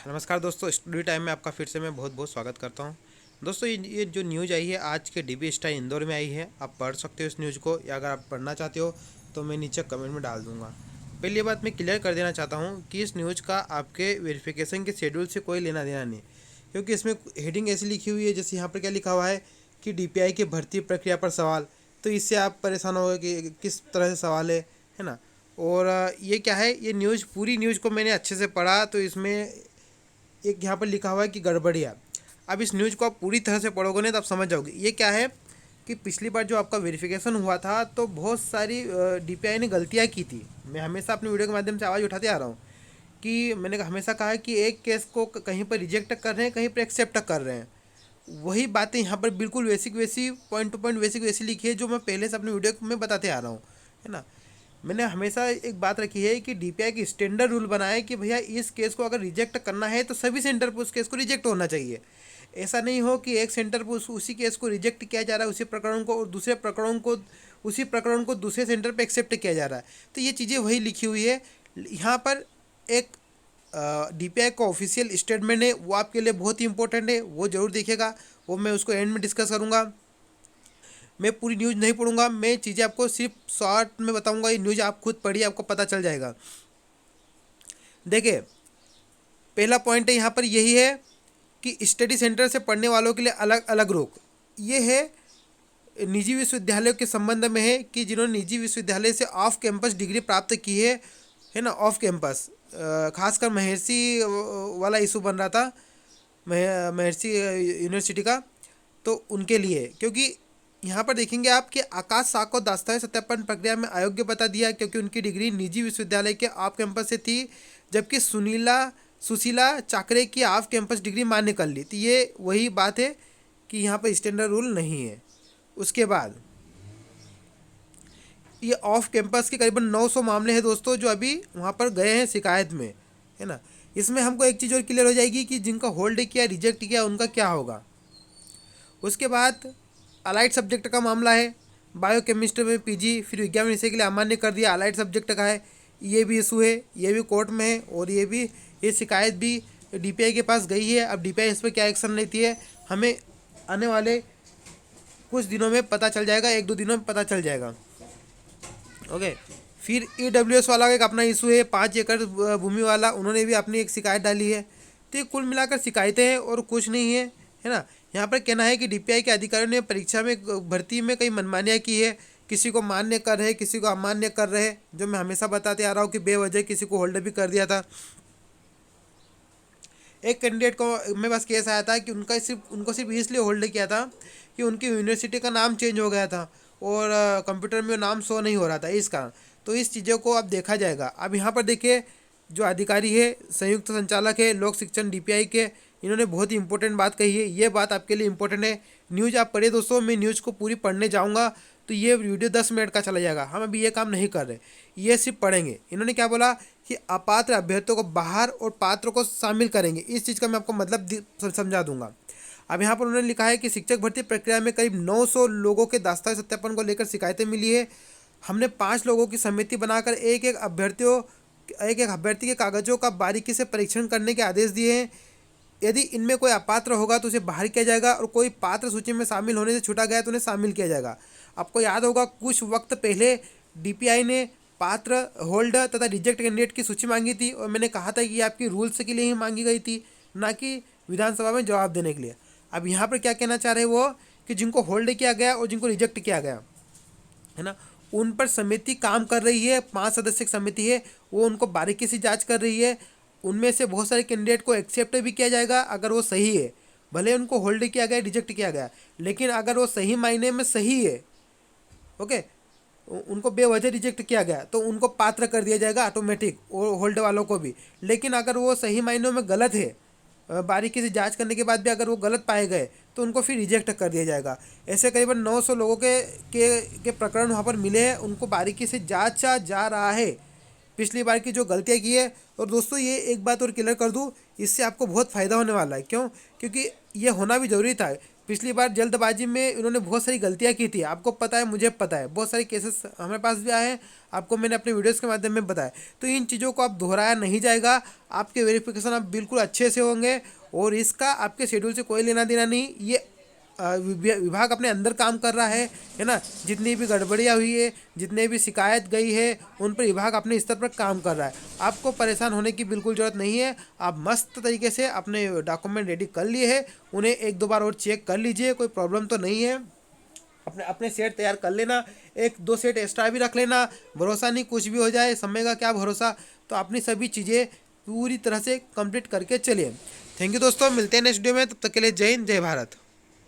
नमस्कार दोस्तों, studio time में आपका फिर से मैं बहुत बहुत स्वागत करता हूं। दोस्तों, ये जो न्यूज़ आई है आज के डीबी स्टार इंदौर में आई है। आप पढ़ सकते हो इस न्यूज़ को, या अगर आप पढ़ना चाहते हो तो मैं नीचे कमेंट में डाल दूंगा। पहली बात मैं क्लियर कर देना चाहता हूं कि इस न्यूज़ का आपके वेरिफिकेशन के शेड्यूल से कोई लेना देना नहीं, क्योंकि इसमें हेडिंग ऐसी लिखी हुई है। जैसे यहाँ पर क्या लिखा हुआ है कि डीपीआई की भर्ती प्रक्रिया पर सवाल। तो इससे आप परेशान हो गए कि किस तरह से सवाल है ना। और ये क्या है, ये न्यूज़ पूरी न्यूज़ को मैंने अच्छे से पढ़ा तो इसमें एक यहाँ पर लिखा हुआ है कि गड़बड़िया। अब इस न्यूज़ को आप पूरी तरह से पढ़ोगे ना, तब समझ जाओगे ये क्या है। कि पिछली बार जो आपका वेरिफिकेशन हुआ था तो बहुत सारी डीपीआई ने गलतियाँ की थी। मैं हमेशा अपने वीडियो के माध्यम से आवाज़ उठाते आ रहा हूँ कि मैंने हमेशा कहा है कि एक केस को कहीं पर रिजेक्ट कर रहे हैं, कहीं पर एक्सेप्ट कर रहे हैं। वही बातें यहाँ पर बिल्कुल बेसिक वैसी पॉइंट टू पॉइंट बेसिक वैसी लिखी है जो मैं पहले से अपने वीडियो में बताते आ रहा हूँ, है ना। मैंने हमेशा एक बात रखी है कि डीपीआई की स्टैंडर्ड रूल बनाए कि भैया इस केस को अगर रिजेक्ट करना है तो सभी सेंटर पर उस केस को रिजेक्ट होना चाहिए। ऐसा नहीं हो कि एक सेंटर पर उसी केस को रिजेक्ट किया जा रहा है, उसी प्रकरण को, और दूसरे प्रकरण को, उसी प्रकरण को दूसरे सेंटर पर एक्सेप्ट किया जा रहा है। तो ये चीज़ें वही लिखी हुई है यहाँ पर। एक डीपीआई का ऑफिशियल स्टेटमेंट है, वो आपके लिए बहुत ही इंपॉर्टेंट है, वो ज़रूर देखिएगा। वो मैं उसको एंड में डिस्कस करूँगा। मैं पूरी न्यूज़ नहीं पढ़ूंगा, मैं चीज़ें आपको सिर्फ शॉर्ट में बताऊंगा। ये न्यूज़ आप खुद पढ़िए, आपको पता चल जाएगा। देखिए, पहला पॉइंट है यहाँ पर यही है कि स्टडी सेंटर से पढ़ने वालों के लिए अलग अलग रोक। ये है निजी विश्वविद्यालयों के संबंध में है कि जिन्होंने निजी विश्वविद्यालय से ऑफ कैंपस डिग्री प्राप्त की है ना, ऑफ कैंपस। खासकर महर्षि वाला इशू बन रहा था, महर्षि यूनिवर्सिटी का। तो उनके लिए, क्योंकि यहाँ पर देखेंगे आप कि आकाश शाह को दस्तावेज सत्यापन प्रक्रिया में अयोग्य बता दिया, क्योंकि उनकी डिग्री निजी विश्वविद्यालय के ऑफ कैंपस से थी, जबकि सुशीला चाकरे की ऑफ कैंपस डिग्री मान्य कर ली। तो ये वही बात है कि यहाँ पर स्टैंडर्ड रूल नहीं है। उसके बाद ये ऑफ कैंपस के करीबन 900 मामले हैं दोस्तों, जो अभी वहाँ पर गए हैं शिकायत में, है ना। इसमें हमको एक चीज़ और क्लियर हो जाएगी कि जिनका होल्ड किया, रिजेक्ट किया, उनका क्या होगा। उसके बाद अलाइड सब्जेक्ट का मामला है। बायोकेमिस्ट्री में पीजी फिर विज्ञान विषय के लिए अमान्य कर दिया, अलाइड सब्जेक्ट का है। ये भी इशू है, ये भी कोर्ट में है, और ये शिकायत भी डीपीआई के पास गई है। अब डीपीआई इस पर क्या एक्शन लेती है, हमें आने वाले कुछ दिनों में पता चल जाएगा, एक दो दिनों में पता चल जाएगा। ओके। फिर ईडब्ल्यूएस वाला का एक अपना इशू है, 5 एकड़ भूमि वाला, उन्होंने भी अपनी एक शिकायत डाली है। तो ये कुल मिलाकर शिकायतें हैं और कुछ नहीं है ना। यहाँ पर कहना है कि डीपीआई के अधिकारियों ने परीक्षा में भर्ती में कई मनमानियाँ की है, किसी को मान्य कर रहे, किसी को अमान्य कर रहे, जो मैं हमेशा बताते आ रहा हूँ कि बेवजह किसी को होल्ड भी कर दिया था। एक कैंडिडेट को मेरे पास केस आया था कि उनको सिर्फ इसलिए होल्ड किया था कि उनकी यूनिवर्सिटी का नाम चेंज हो गया था और कंप्यूटर में वो नाम शो नहीं हो रहा था, इस कारण। तो इस चीज़ों को अब देखा जाएगा। अब यहाँ पर देखिए, जो अधिकारी है, संयुक्त संचालक है लोक शिक्षण डीपीआई के, इन्होंने बहुत ही इंपॉर्टेंट बात कही है। ये बात आपके लिए इंपॉर्टेंट है। न्यूज़ आप पढ़े दोस्तों, मैं न्यूज़ को पूरी पढ़ने जाऊँगा तो ये वीडियो 10 मिनट का चला जाएगा। हम अभी ये काम नहीं कर रहे, ये सिर्फ पढ़ेंगे। इन्होंने क्या बोला कि अपात्र अभ्यर्थियों को बाहर और पात्र को शामिल करेंगे। इस चीज़ का मैं आपको मतलब समझा दूंगा। अब यहाँ पर उन्होंने लिखा है कि शिक्षक भर्ती प्रक्रिया में करीब 900 लोगों के दस्तावेज सत्यापन को लेकर शिकायतें मिली है। हमने 5 लोगों की समिति बनाकर एक एक अभ्यर्थी के कागजों का बारीकी से परीक्षण करने के आदेश दिए हैं। यदि इनमें कोई अपात्र होगा तो उसे बाहर किया जाएगा, और कोई पात्र सूची में शामिल होने से छूटा गया तो उन्हें शामिल किया जाएगा। आपको याद होगा कुछ वक्त पहले डीपीआई ने पात्र, होल्ड तथा रिजेक्ट कैंडिडेट की सूची मांगी थी, और मैंने कहा था कि ये आपकी रूल्स के लिए ही मांगी गई थी, ना कि विधानसभा में जवाब देने के लिए। अब यहाँ पर क्या कहना चाह रहे हैं वो कि जिनको होल्ड किया गया और जिनको रिजेक्ट किया गया, है ना, उन पर समिति काम कर रही है। 5 सदस्य समिति है, वो उनको बारीकी से जांच कर रही है। उनमें से बहुत सारे कैंडिडेट को एक्सेप्ट भी किया जाएगा अगर वो सही है, भले उनको होल्ड किया गया, रिजेक्ट किया गया, लेकिन अगर वो सही मायने में सही है, ओके, उनको बेवजह रिजेक्ट किया गया तो उनको पात्र कर दिया जाएगा ऑटोमेटिक, और होल्ड वालों को भी। लेकिन अगर वो सही मायनों में गलत है, बारीकी से जांच करने के बाद भी अगर वो गलत पाए गए तो उनको फिर रिजेक्ट कर दिया जाएगा। ऐसे करीबन 900 लोगों के प्रकरण वहाँ पर मिले हैं, उनको बारीकी से जांचा जा रहा है पिछली बार की जो गलतियाँ की है। और दोस्तों, ये एक बात और क्लियर कर दूँ, इससे आपको बहुत फ़ायदा होने वाला है। क्यों? क्योंकि ये होना भी ज़रूरी था। पिछली बार जल्दबाजी में इन्होंने बहुत सारी गलतियां की थी, आपको पता है, मुझे पता है, बहुत सारे केसेस हमारे पास भी आए हैं, आपको मैंने अपने वीडियोस के माध्यम में बताया। तो इन चीज़ों को आप दोहराया नहीं जाएगा, आपके वेरिफिकेशन आप बिल्कुल अच्छे से होंगे और इसका आपके शेड्यूल से कोई लेना देना नहीं। ये विभाग अपने अंदर काम कर रहा है ना। जितनी भी गड़बड़ियाँ हुई है, जितने भी शिकायत गई है, उन पर विभाग अपने स्तर पर काम कर रहा है। आपको परेशान होने की बिल्कुल ज़रूरत नहीं है। आप मस्त तरीके से अपने डॉक्यूमेंट रेडी कर लिए हैं, उन्हें एक दो बार और चेक कर लीजिए, कोई प्रॉब्लम तो नहीं है। अपने अपने सेट तैयार कर लेना, एक दो सेट एक्स्ट्रा भी रख लेना, भरोसा नहीं, कुछ भी हो जाए, समय का क्या भरोसा। तो अपनी सभी चीज़ें पूरी तरह से कंप्लीट करके चलिए। थैंक यू दोस्तों, मिलते हैं नेक्स्ट वीडियो में, तब तक के लिए जय हिंद, जय भारत।